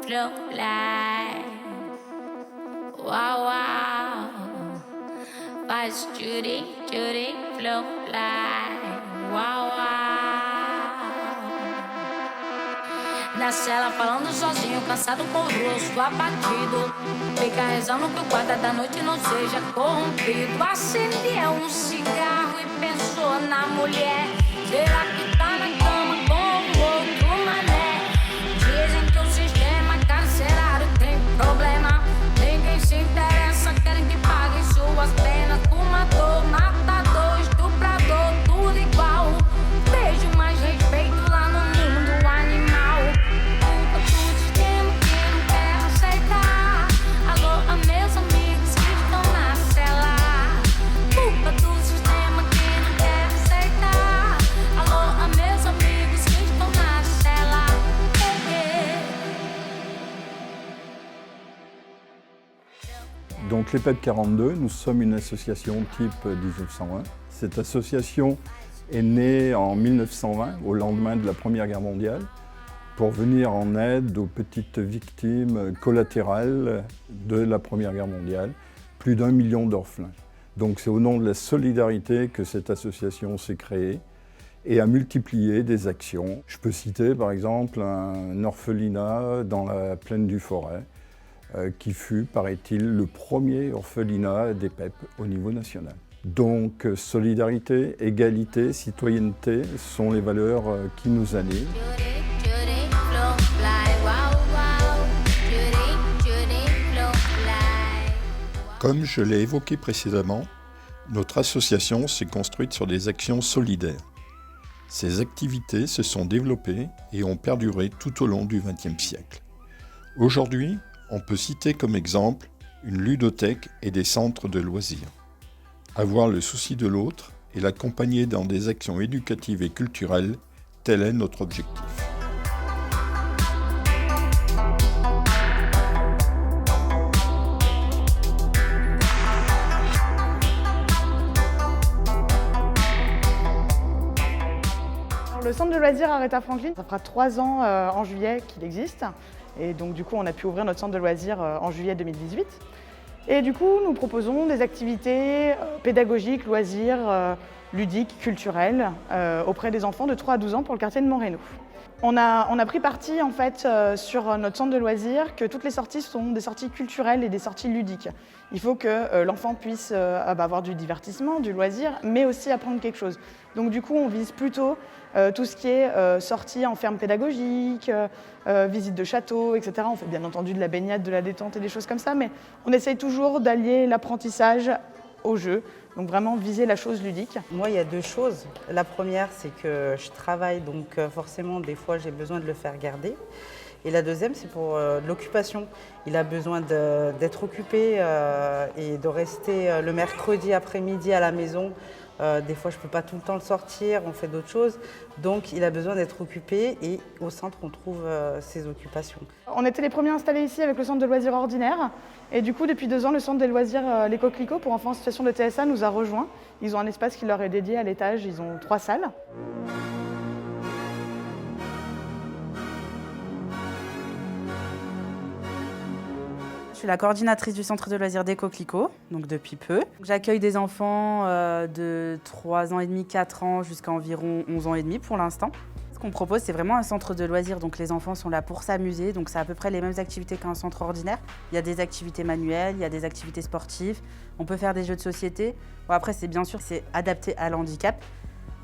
flow like wow, wow. Faz Judy, Judy, flow like wow, wow. Na cela falando sozinho, cansado, corroso, abatido. Fica rezando que o guarda da noite não seja corrompido. Acendeu um cigarro e pensou na mulher. Será que tá na cama com outro mané? Dizem que o sistema carcerário tem problema. Ninguém se interessa, querem que paguem suas penas. Fumador, matador, estuprador, tudo igual. Beijo mais respeito lá no mundo animal. Culpa do sistema que não quer aceitar. Alô, a meus amigos que estão na cela. Culpa do sistema que não quer aceitar. Alô, a meus amigos que estão na cela. Donc les PEP 42, nous sommes une association type 1920. Cette association est née en 1920, au lendemain de la Première Guerre mondiale, pour venir en aide aux petites victimes collatérales de la Première Guerre mondiale, plus d'1 million d'orphelins. Donc c'est au nom de la solidarité que cette association s'est créée et a multiplié des actions. Je peux citer par exemple un orphelinat dans la plaine du Forêt, qui fut, paraît-il, le premier orphelinat des PEP au niveau national. Donc solidarité, égalité, citoyenneté sont les valeurs qui nous animent. Comme je l'ai évoqué précédemment, notre association s'est construite sur des actions solidaires. Ces activités se sont développées et ont perduré tout au long du XXe siècle. Aujourd'hui, on peut citer comme exemple une ludothèque et des centres de loisirs. Avoir le souci de l'autre et l'accompagner dans des actions éducatives et culturelles, tel est notre objectif. Le centre de loisirs Aretha Franklin, ça fera 3 ans en juillet qu'il existe. Et donc du coup, on a pu ouvrir notre centre de loisirs en juillet 2018. Et du coup, nous proposons des activités pédagogiques, loisirs, ludiques, culturelles auprès des enfants de 3 à 12 ans pour le quartier de Montrénaud. On a pris parti en fait sur notre centre de loisirs que toutes les sorties sont des sorties culturelles et des sorties ludiques. Il faut que l'enfant puisse avoir du divertissement, du loisir, mais aussi apprendre quelque chose. Donc du coup, on vise plutôt tout ce qui est sortie en ferme pédagogique, visite de château, etc. On fait bien entendu de la baignade, de la détente et des choses comme ça, mais on essaye toujours d'allier l'apprentissage au jeu. Donc vraiment viser la chose ludique. Moi, il y a 2 choses. La première, c'est que je travaille, donc forcément, des fois, j'ai besoin de le faire garder. Et la deuxième, c'est pour l'occupation. Il a besoin d'être occupé et de rester le mercredi après-midi à la maison. Des fois, je ne peux pas tout le temps le sortir, on fait d'autres choses. Donc, il a besoin d'être occupé et au centre, on trouve ses occupations. On était les premiers installés ici avec le centre de loisirs ordinaire. Et du coup, depuis 2 ans, le centre des loisirs Les Coquelicots pour enfants en situation de TSA nous a rejoints. Ils ont un espace qui leur est dédié à l'étage. Ils ont 3 salles. Je suis la coordinatrice du centre de loisirs des Coquelicots, donc depuis peu. J'accueille des enfants de 3 ans et demi, 4 ans jusqu'à environ 11 ans et demi pour l'instant. Ce qu'on propose, c'est vraiment un centre de loisirs, donc les enfants sont là pour s'amuser, donc c'est à peu près les mêmes activités qu'un centre ordinaire. Il y a des activités manuelles, il y a des activités sportives, on peut faire des jeux de société. Bon, après, c'est bien sûr, c'est adapté à l'handicap,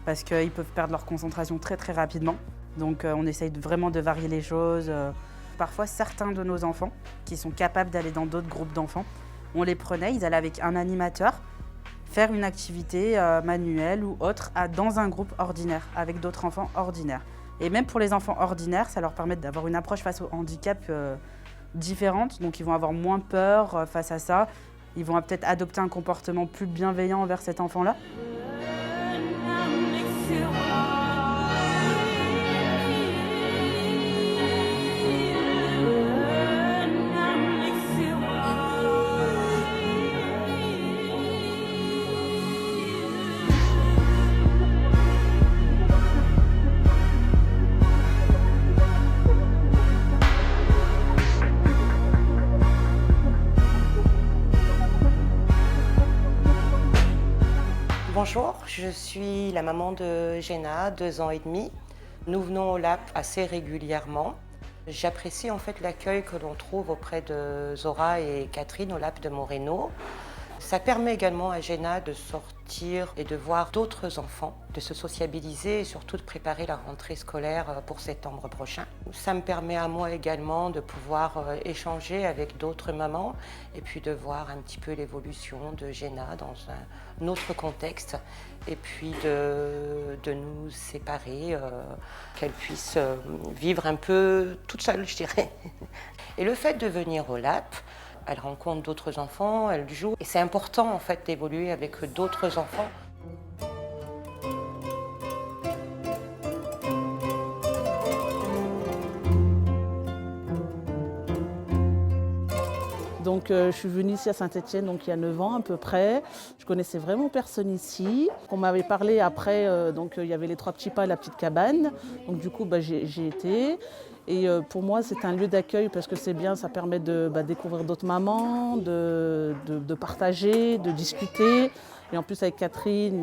parce qu'ils peuvent perdre leur concentration très très rapidement. Donc on essaye vraiment de varier les choses. Parfois, certains de nos enfants qui sont capables d'aller dans d'autres groupes d'enfants, on les prenait, ils allaient avec un animateur faire une activité manuelle ou autre dans un groupe ordinaire, avec d'autres enfants ordinaires. Et même pour les enfants ordinaires, ça leur permet d'avoir une approche face au handicap différente, donc ils vont avoir moins peur face à ça, ils vont peut-être adopter un comportement plus bienveillant envers cet enfant-là. Bonjour, je suis la maman de Jenna, 2 ans et demi. Nous venons au LAP assez régulièrement. J'apprécie en fait l'accueil que l'on trouve auprès de Zora et Catherine au LAP de Moreno. Ça permet également à Jenna de sortir et de voir d'autres enfants, de se sociabiliser et surtout de préparer la rentrée scolaire pour septembre prochain. Ça me permet à moi également de pouvoir échanger avec d'autres mamans et puis de voir un petit peu l'évolution de Jenna dans un autre contexte et puis de nous séparer, qu'elle puisse vivre un peu toute seule, je dirais. Et le fait de venir au LAP, elle rencontre d'autres enfants, elle joue. Et c'est important en fait d'évoluer avec d'autres enfants. Donc je suis venue ici à Saint-Étienne donc il y a 9 ans à peu près. Je connaissais vraiment personne ici. On m'avait parlé après, donc il y avait les 3 petits pas et la petite cabane. Donc du coup j'y étais. Et pour moi, c'est un lieu d'accueil parce que c'est bien, ça permet de découvrir d'autres mamans, de partager, de discuter. Et en plus avec Catherine,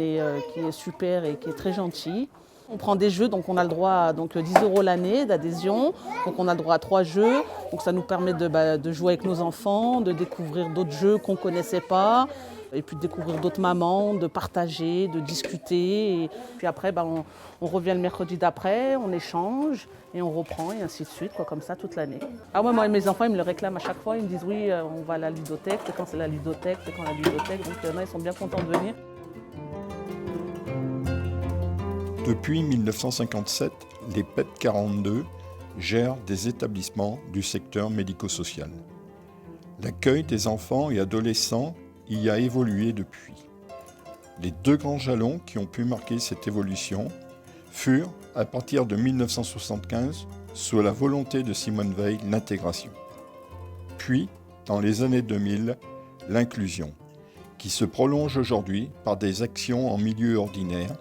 qui est super et qui est très gentille. On prend des jeux, donc on a le droit à 10 € l'année d'adhésion. Donc on a le droit à 3 jeux. Donc ça nous permet de jouer avec nos enfants, de découvrir d'autres jeux qu'on ne connaissait pas. Et puis de découvrir d'autres mamans, de partager, de discuter. Et puis après, on revient le mercredi d'après, on échange et on reprend et ainsi de suite, comme ça toute l'année. Ah ouais, moi, mes enfants, ils me le réclament à chaque fois. Ils me disent oui, on va à la ludothèque. C'est quand c'est la ludothèque, c'est quand la ludothèque. Donc il y en a, ils sont bien contents de venir. Depuis 1957, les PEP 42 gèrent des établissements du secteur médico-social. L'accueil des enfants et adolescents y a évolué depuis. Les 2 grands jalons qui ont pu marquer cette évolution furent, à partir de 1975, sous la volonté de Simone Veil, l'intégration. Puis, dans les années 2000, l'inclusion, qui se prolonge aujourd'hui par des actions en milieu ordinaire,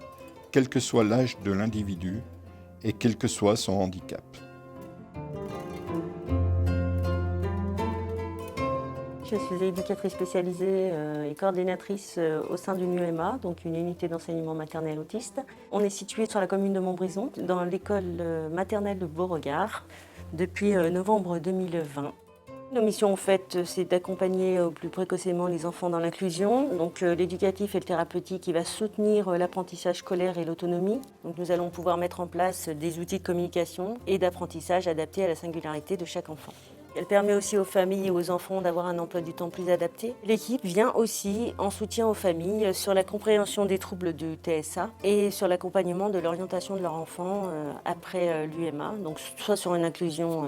quel que soit l'âge de l'individu et quel que soit son handicap. Je suis éducatrice spécialisée et coordinatrice au sein d'une UMA, donc une unité d'enseignement maternel autiste. On est situé sur la commune de Montbrison, dans l'école maternelle de Beauregard, depuis novembre 2020. Nos missions, en fait, c'est d'accompagner au plus précocement les enfants dans l'inclusion. Donc, l'éducatif et le thérapeutique qui va soutenir l'apprentissage scolaire et l'autonomie. Donc, nous allons pouvoir mettre en place des outils de communication et d'apprentissage adaptés à la singularité de chaque enfant. Elle permet aussi aux familles et aux enfants d'avoir un emploi du temps plus adapté. L'équipe vient aussi en soutien aux familles sur la compréhension des troubles du TSA et sur l'accompagnement de l'orientation de leur enfant après l'UMA, donc soit sur une inclusion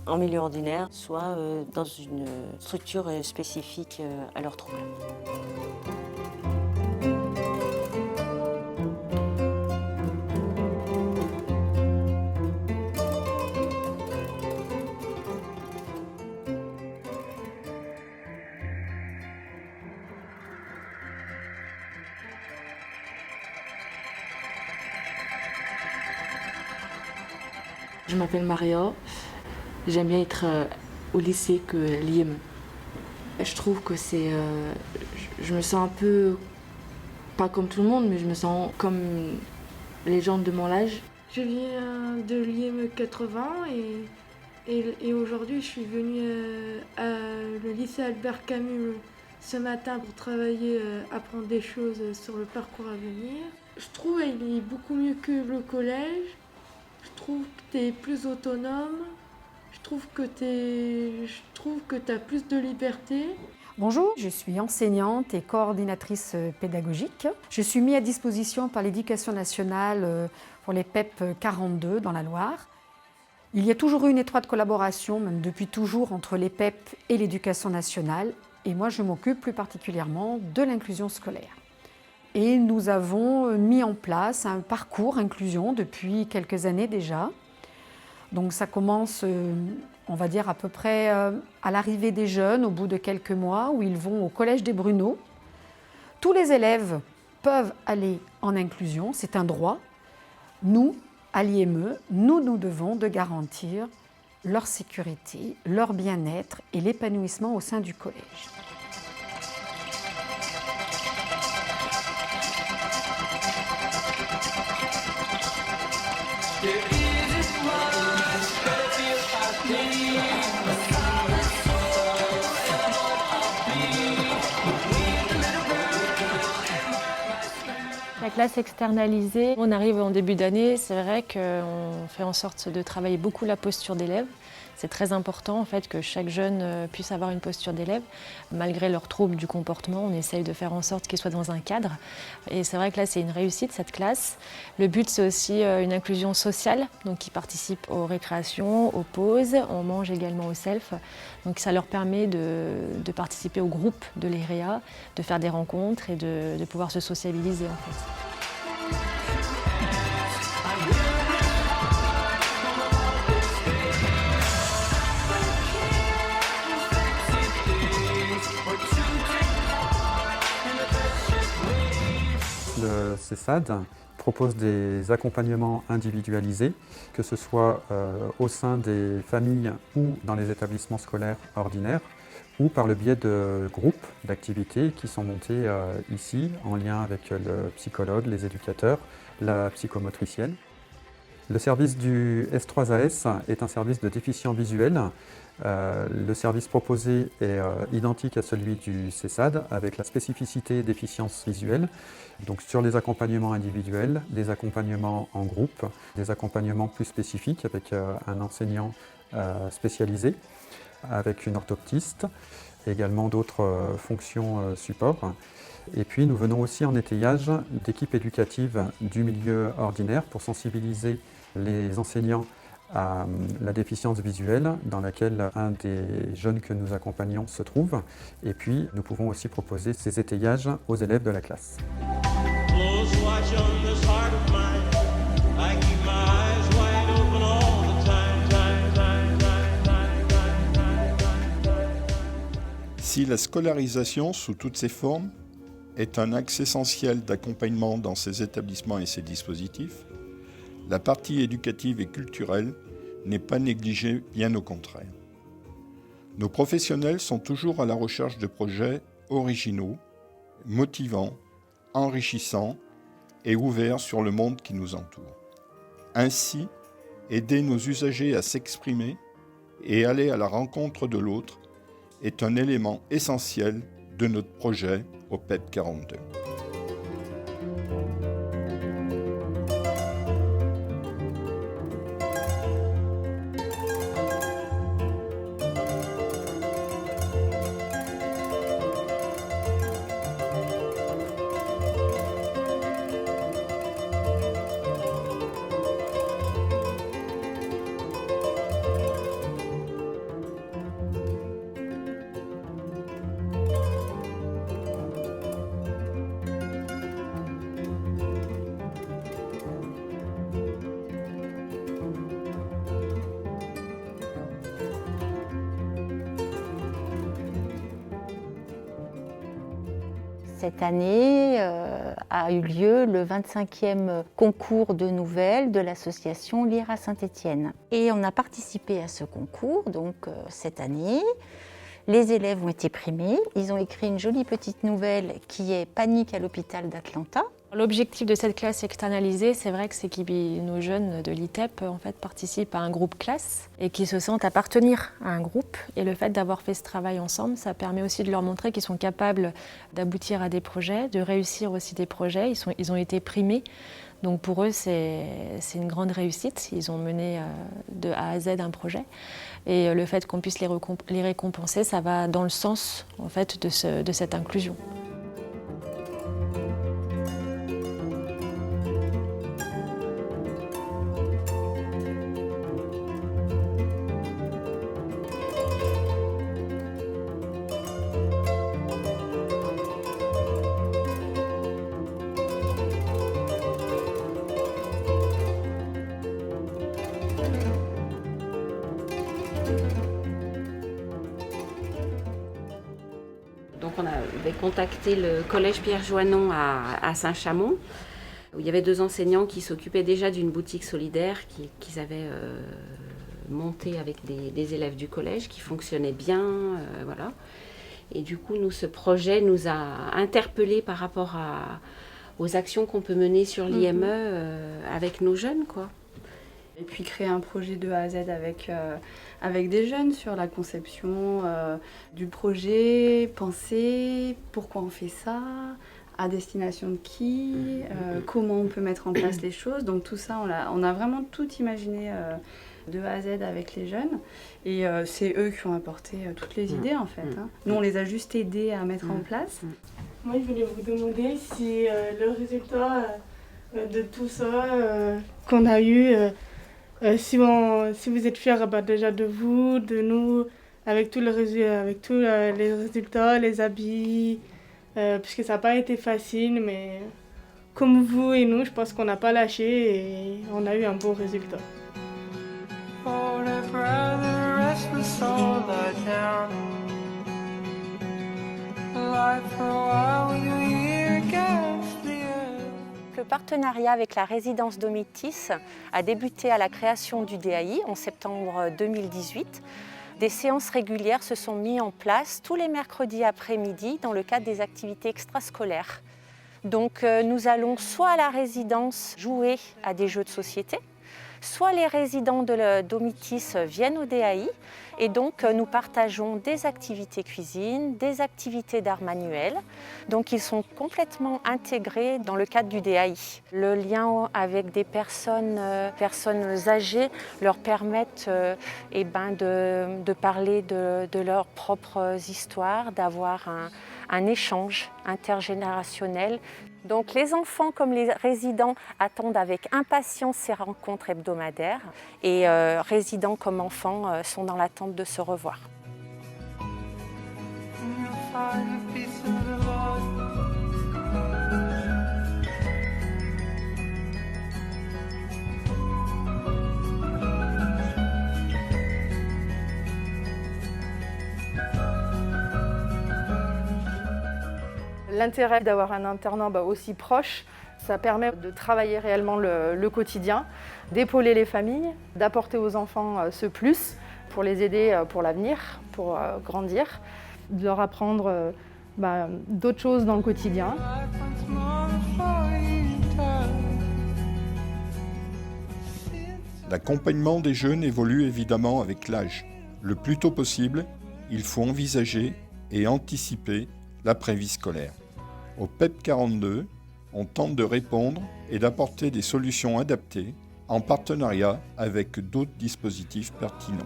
en milieu ordinaire, soit dans une structure spécifique à leurs troubles. Je m'appelle Maria, j'aime bien être au lycée que l'IM. Je trouve que je me sens un peu, pas comme tout le monde, mais je me sens comme les gens de mon âge. Je viens de l'IM 80 et aujourd'hui je suis venue à le lycée Albert Camus ce matin pour travailler, apprendre des choses sur le parcours à venir. Je trouve qu'il est beaucoup mieux que le collège. Je trouve que tu es plus autonome, je trouve que tu as plus de liberté. Bonjour, je suis enseignante et coordinatrice pédagogique. Je suis mise à disposition par l'Éducation nationale pour les PEP 42 dans la Loire. Il y a toujours eu une étroite collaboration, même depuis toujours, entre les PEP et l'Éducation nationale. Et moi, je m'occupe plus particulièrement de l'inclusion scolaire. Et nous avons mis en place un parcours inclusion depuis quelques années déjà. Donc ça commence, on va dire à peu près à l'arrivée des jeunes, au bout de quelques mois, où ils vont au Collège des Bruneaux. Tous les élèves peuvent aller en inclusion, c'est un droit. Nous, à l'IME, nous devons de garantir leur sécurité, leur bien-être et l'épanouissement au sein du collège. la classe externalisée, on arrive en début d'année, c'est vrai qu'on fait en sorte de travailler beaucoup la posture d'élève. C'est très important en fait que chaque jeune puisse avoir une posture d'élève. Malgré leurs troubles du comportement, on essaye de faire en sorte qu'ils soient dans un cadre. Et c'est vrai que là, c'est une réussite, cette classe. Le but, c'est aussi une inclusion sociale, donc ils participent aux récréations, aux pauses. On mange également au self. Donc ça leur permet de participer au groupe de l'EREA, de faire des rencontres et de pouvoir se sociabiliser en fait. Le CESAD propose des accompagnements individualisés, que ce soit au sein des familles ou dans les établissements scolaires ordinaires, ou par le biais de groupes d'activités qui sont montés ici, en lien avec le psychologue, les éducateurs, la psychomotricienne. Le service du S3AS est un service de déficient visuel. Le service proposé est identique à celui du CESAD avec la spécificité déficience visuelle. Donc sur les accompagnements individuels, des accompagnements en groupe, des accompagnements plus spécifiques avec un enseignant spécialisé, avec une orthoptiste, également d'autres fonctions support. Et puis nous venons aussi en étayage d'équipes éducatives du milieu ordinaire pour sensibiliser les enseignants à la déficience visuelle dans laquelle un des jeunes que nous accompagnons se trouve. Et puis nous pouvons aussi proposer ces étayages aux élèves de la classe. Si la scolarisation sous toutes ses formes est un axe essentiel d'accompagnement dans ces établissements et ces dispositifs, la partie éducative et culturelle n'est pas négligée, bien au contraire. Nos professionnels sont toujours à la recherche de projets originaux, motivants, enrichissants et ouverts sur le monde qui nous entoure. Ainsi, aider nos usagers à s'exprimer et aller à la rencontre de l'autre est un élément essentiel de notre projet au PEP 42. Cette année a eu lieu le 25e concours de nouvelles de l'association Lire à Saint-Étienne. Et on a participé à ce concours, donc cette année. Les élèves ont été primés. Ils ont écrit une jolie petite nouvelle qui est Panique à l'hôpital d'Atlanta. L'objectif de cette classe externalisée, c'est vrai que c'est que nos jeunes de l'ITEP en fait, participent à un groupe classe et qu'ils se sentent appartenir à un groupe. Et le fait d'avoir fait ce travail ensemble, ça permet aussi de leur montrer qu'ils sont capables d'aboutir à des projets, de réussir aussi des projets. Ils ont été primés. Donc pour eux, c'est une grande réussite. Ils ont mené de A à Z un projet. Et le fait qu'on puisse les récompenser, ça va dans le sens en fait, de cette inclusion. Donc on avait contacté le collège Pierre Joannon à Saint-Chamond, où il y avait 2 enseignants qui s'occupaient déjà d'une boutique solidaire qu'ils avaient montée avec des élèves du collège, qui fonctionnait bien, voilà. Et du coup, ce projet nous a interpellés par rapport aux actions qu'on peut mener sur l'IME avec nos jeunes, quoi. Et puis créer un projet de A à Z avec des jeunes sur la conception du projet, penser pourquoi on fait ça, à destination de qui, comment on peut mettre en place les choses. Donc tout ça, on a vraiment tout imaginé de A à Z avec les jeunes. Et c'est eux qui ont apporté toutes les idées en fait. Nous, on les a juste aidés à mettre en place. Moi, je voulais vous demander si le résultat de tout ça qu'on a eu, si vous êtes fiers déjà de vous, de nous, avec tous les résultats, les habits, puisque ça n'a pas été facile, mais comme vous et nous, je pense qu'on n'a pas lâché et on a eu un beau résultat. Le partenariat avec la résidence Domitis a débuté à la création du DAI en septembre 2018. Des séances régulières se sont mises en place tous les mercredis après-midi dans le cadre des activités extrascolaires. Donc nous allons soit à la résidence jouer à des jeux de société, soit les résidents de Domitis viennent au DAI et donc nous partageons des activités cuisine, des activités d'art manuel. Donc ils sont complètement intégrés dans le cadre du DAI. Le lien avec des personnes âgées leur permettent de parler de leurs propres histoires, d'avoir un échange intergénérationnel. Donc les enfants comme les résidents attendent avec impatience ces rencontres hebdomadaires et résidents comme enfants sont dans l'attente de se revoir. L'intérêt d'avoir un internat aussi proche, ça permet de travailler réellement le quotidien, d'épauler les familles, d'apporter aux enfants ce plus pour les aider pour l'avenir, pour grandir, de leur apprendre d'autres choses dans le quotidien. L'accompagnement des jeunes évolue évidemment avec l'âge. Le plus tôt possible, il faut envisager et anticiper l'après-vie scolaire. Au PEP 42, on tente de répondre et d'apporter des solutions adaptées en partenariat avec d'autres dispositifs pertinents.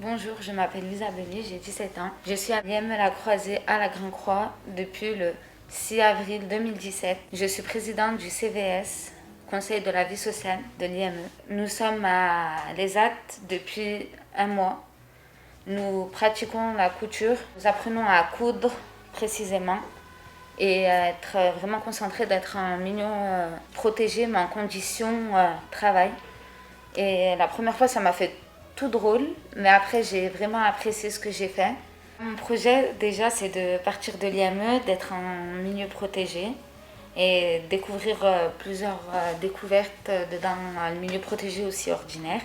Bonjour, je m'appelle Lisa Belly, j'ai 17 ans. Je suis à l'IME La Croisée à la Grande Croix depuis le 6 avril 2017. Je suis présidente du CVS, Conseil de la vie sociale de l'IME. Nous sommes à l'ESAT depuis 1 mois. Nous pratiquons la couture, nous apprenons à coudre précisément et être vraiment concentrés d'être en milieu protégé mais en conditions travail. Et la première fois ça m'a fait tout drôle, mais après j'ai vraiment apprécié ce que j'ai fait. Mon projet déjà c'est de partir de l'IME, d'être en milieu protégé et découvrir plusieurs découvertes dans le milieu protégé aussi ordinaire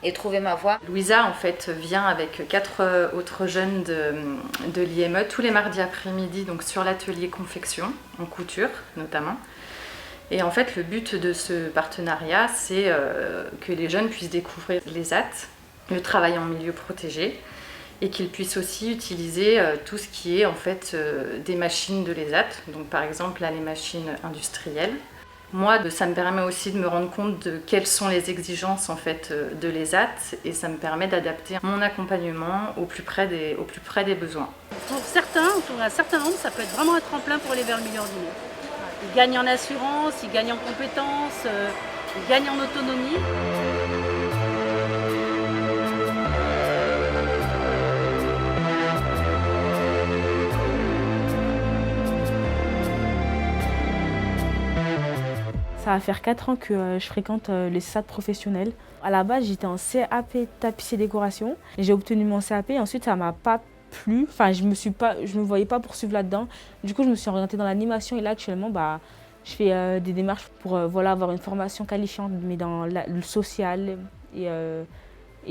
et trouver ma voie. Louisa en fait vient avec 4 autres jeunes de l'IME tous les mardis après-midi donc sur l'atelier confection, en couture notamment. Et en fait le but de ce partenariat c'est que les jeunes puissent découvrir l'ESAT, le travail en milieu protégé, et qu'ils puissent aussi utiliser tout ce qui est en fait des machines de l'ESAT, donc par exemple là, les machines industrielles. Moi, ça me permet aussi de me rendre compte de quelles sont les exigences en fait de l'ESAT et ça me permet d'adapter mon accompagnement au plus près des besoins. Pour un certain nombre, ça peut être vraiment un tremplin pour aller vers le milieu ordinaire. Ils gagnent en assurance, ils gagnent en compétences, ils gagnent en autonomie. Ça va faire 4 ans que je fréquente les SAD professionnels. À la base, j'étais en CAP tapissier décoration. J'ai obtenu mon CAP et ensuite ça m'a pas plu. Enfin, je me voyais pas poursuivre là-dedans. Du coup, je me suis orientée dans l'animation et là actuellement, je fais des démarches pour avoir une formation qualifiante, mais dans le social et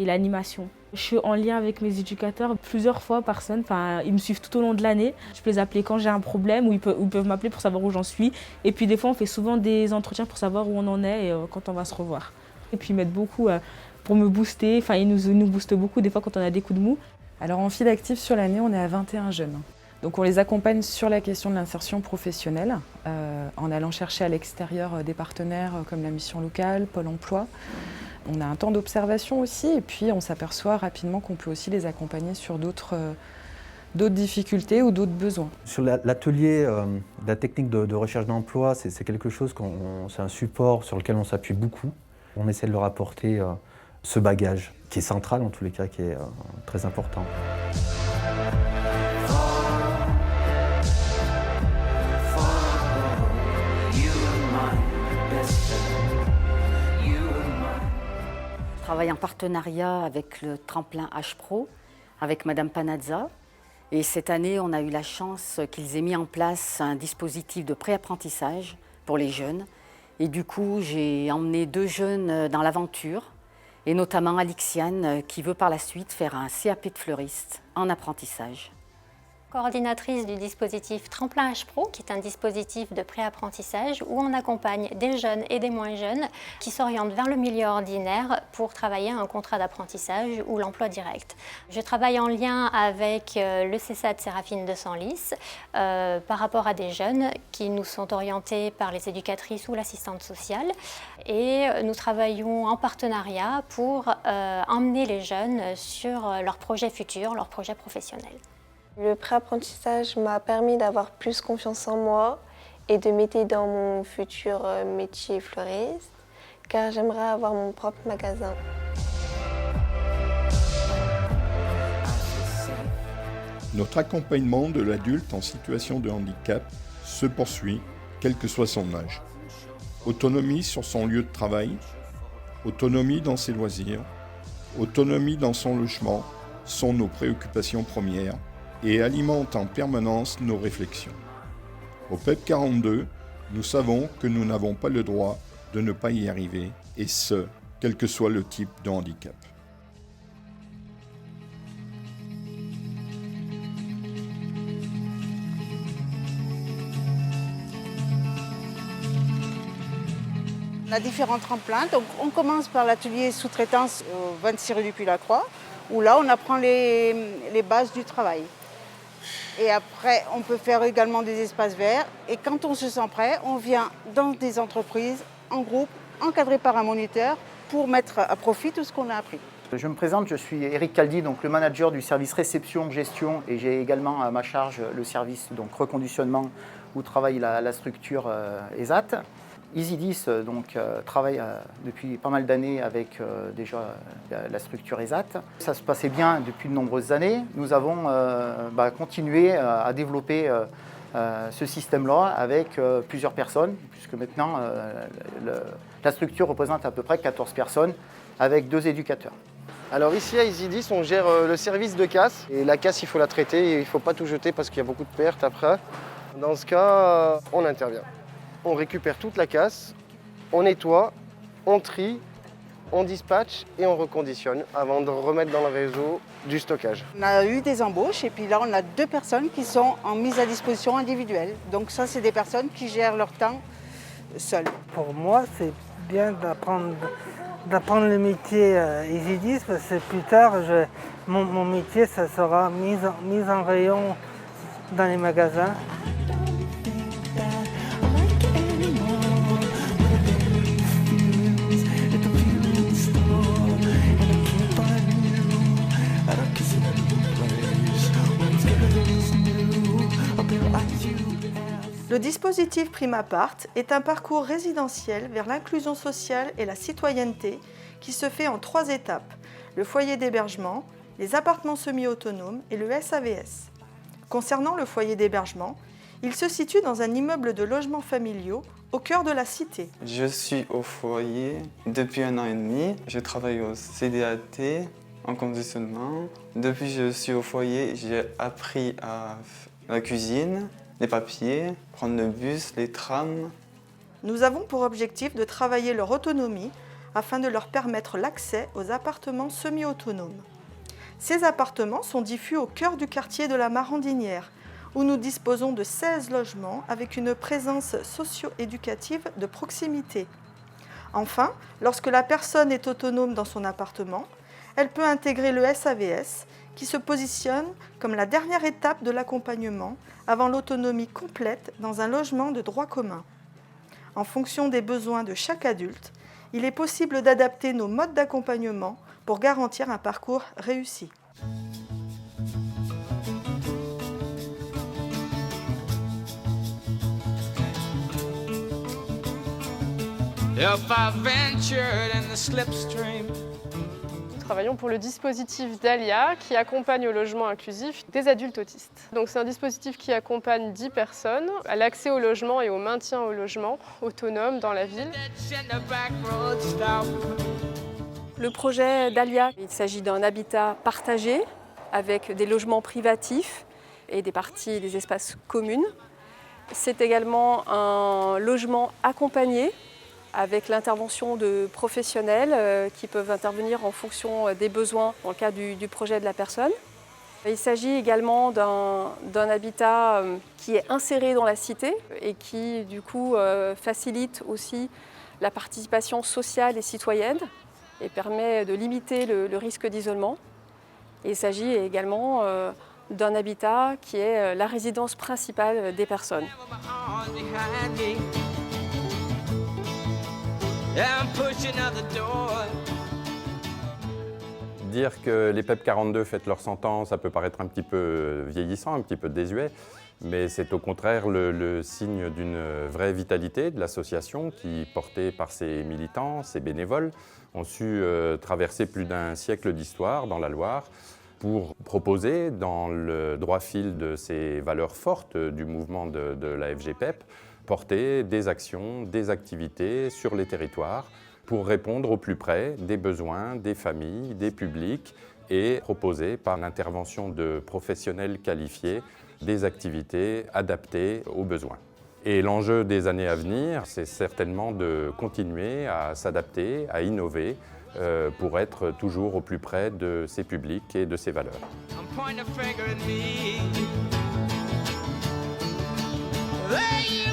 l'animation. Je suis en lien avec mes éducateurs plusieurs fois par semaine. Enfin, ils me suivent tout au long de l'année. Je peux les appeler quand j'ai un problème ou ils peuvent m'appeler pour savoir où j'en suis. Et puis des fois, on fait souvent des entretiens pour savoir où on en est et quand on va se revoir. Et puis ils m'aident beaucoup pour me booster, enfin ils nous boostent beaucoup des fois quand on a des coups de mou. Alors en fil actif sur l'année, on est à 21 jeunes. Donc on les accompagne sur la question de l'insertion professionnelle, en allant chercher à l'extérieur des partenaires comme la mission locale, Pôle emploi. On a un temps d'observation aussi et puis on s'aperçoit rapidement qu'on peut aussi les accompagner sur d'autres difficultés ou d'autres besoins. Sur l'atelier, la technique de recherche d'emploi, c'est quelque chose, c'est un support sur lequel on s'appuie beaucoup. On essaie de leur apporter ce bagage qui est central en tous les cas, qui est très important. Je travaille en partenariat avec le tremplin H-Pro, avec Madame Panazza. Et cette année, on a eu la chance qu'ils aient mis en place un dispositif de préapprentissage pour les jeunes. Et du coup, j'ai emmené 2 jeunes dans l'aventure, et notamment Alixiane, qui veut par la suite faire un CAP de fleuriste en apprentissage. Coordinatrice du dispositif Tremplin H-Pro, qui est un dispositif de préapprentissage où on accompagne des jeunes et des moins jeunes qui s'orientent vers le milieu ordinaire pour travailler un contrat d'apprentissage ou l'emploi direct. Je travaille en lien avec le CESAD Séraphine de Senlis par rapport à des jeunes qui nous sont orientés par les éducatrices ou l'assistante sociale, et nous travaillons en partenariat pour emmener les jeunes sur leurs projets futurs, leurs projets professionnels. Le préapprentissage m'a permis d'avoir plus confiance en moi et de m'aider dans mon futur métier fleuriste, car j'aimerais avoir mon propre magasin. Notre accompagnement de l'adulte en situation de handicap se poursuit, quel que soit son âge. Autonomie sur son lieu de travail, autonomie dans ses loisirs, autonomie dans son logement sont nos préoccupations premières et alimente en permanence nos réflexions. Au PEP 42, nous savons que nous n'avons pas le droit de ne pas y arriver, et ce, quel que soit le type de handicap. On a différents tremplins, donc on commence par l'atelier sous-traitance au 26 rue du Puy-la-Croix, où là on apprend les bases du travail. Et après, on peut faire également des espaces verts. Et quand on se sent prêt, on vient dans des entreprises, en groupe, encadré par un moniteur, pour mettre à profit tout ce qu'on a appris. Je me présente, je suis Eric Caldi, donc le manager du service réception-gestion, et j'ai également à ma charge le service donc, reconditionnement où travaille la structure ESAT. Isidis travaille depuis pas mal d'années avec déjà la structure ESAT. Ça se passait bien depuis de nombreuses années. Nous avons continué à développer ce système-là avec plusieurs personnes, puisque maintenant la structure représente à peu près 14 personnes avec 2 éducateurs. Alors ici à Isidis, on gère le service de casse. Et la casse, il faut la traiter, et il ne faut pas tout jeter parce qu'il y a beaucoup de pertes après. Dans ce cas, on intervient. On récupère toute la casse, on nettoie, on trie, on dispatche et on reconditionne avant de remettre dans le réseau du stockage. On a eu des embauches et puis là on a 2 personnes qui sont en mise à disposition individuelle. Donc ça c'est des personnes qui gèrent leur temps seules. Pour moi c'est bien d'apprendre le métier Isidis parce que plus tard mon métier ça sera mise en rayon dans les magasins. Le dispositif Primapart est un parcours résidentiel vers l'inclusion sociale et la citoyenneté qui se fait en 3 étapes, le foyer d'hébergement, les appartements semi-autonomes et le SAVS. Concernant le foyer d'hébergement, il se situe dans un immeuble de logements familiaux au cœur de la cité. Je suis au foyer depuis 1 an et demi. Je travaille au CDAT en conditionnement. Depuis que je suis au foyer, j'ai appris à la cuisine, les papiers, prendre le bus, les trams. Nous avons pour objectif de travailler leur autonomie afin de leur permettre l'accès aux appartements semi-autonomes. Ces appartements sont diffus au cœur du quartier de la Marandinière, où nous disposons de 16 logements avec une présence socio-éducative de proximité. Enfin, lorsque la personne est autonome dans son appartement, elle peut intégrer le SAVS qui se positionne comme la dernière étape de l'accompagnement avant l'autonomie complète dans un logement de droit commun. En fonction des besoins de chaque adulte, il est possible d'adapter nos modes d'accompagnement pour garantir un parcours réussi. Nous travaillons pour le dispositif Dahlia qui accompagne au logement inclusif des adultes autistes. Donc c'est un dispositif qui accompagne 10 personnes à l'accès au logement et au maintien au logement autonome dans la ville. Le projet Dahlia, il s'agit d'un habitat partagé avec des logements privatifs et des parties des espaces communs. C'est également un logement accompagné avec l'intervention de professionnels qui peuvent intervenir en fonction des besoins dans le cadre du projet de la personne. Il s'agit également d'un habitat qui est inséré dans la cité et qui du coup facilite aussi la participation sociale et citoyenne et permet de limiter le risque d'isolement. Il s'agit également d'un habitat qui est la résidence principale des personnes. Dire que les PEP 42 fêtent leurs 100 ans, ça peut paraître un petit peu vieillissant, un petit peu désuet, mais c'est au contraire le signe d'une vraie vitalité de l'association qui, portée par ses militants, ses bénévoles, ont su traverser plus d'un siècle d'histoire dans la Loire pour proposer, dans le droit fil de ces valeurs fortes du mouvement de la FGPEP, porter des actions, des activités sur les territoires pour répondre au plus près des besoins des familles, des publics et proposer par l'intervention de professionnels qualifiés des activités adaptées aux besoins. Et l'enjeu des années à venir, c'est certainement de continuer à s'adapter, à innover pour être toujours au plus près de ces publics et de ces valeurs. Hey, you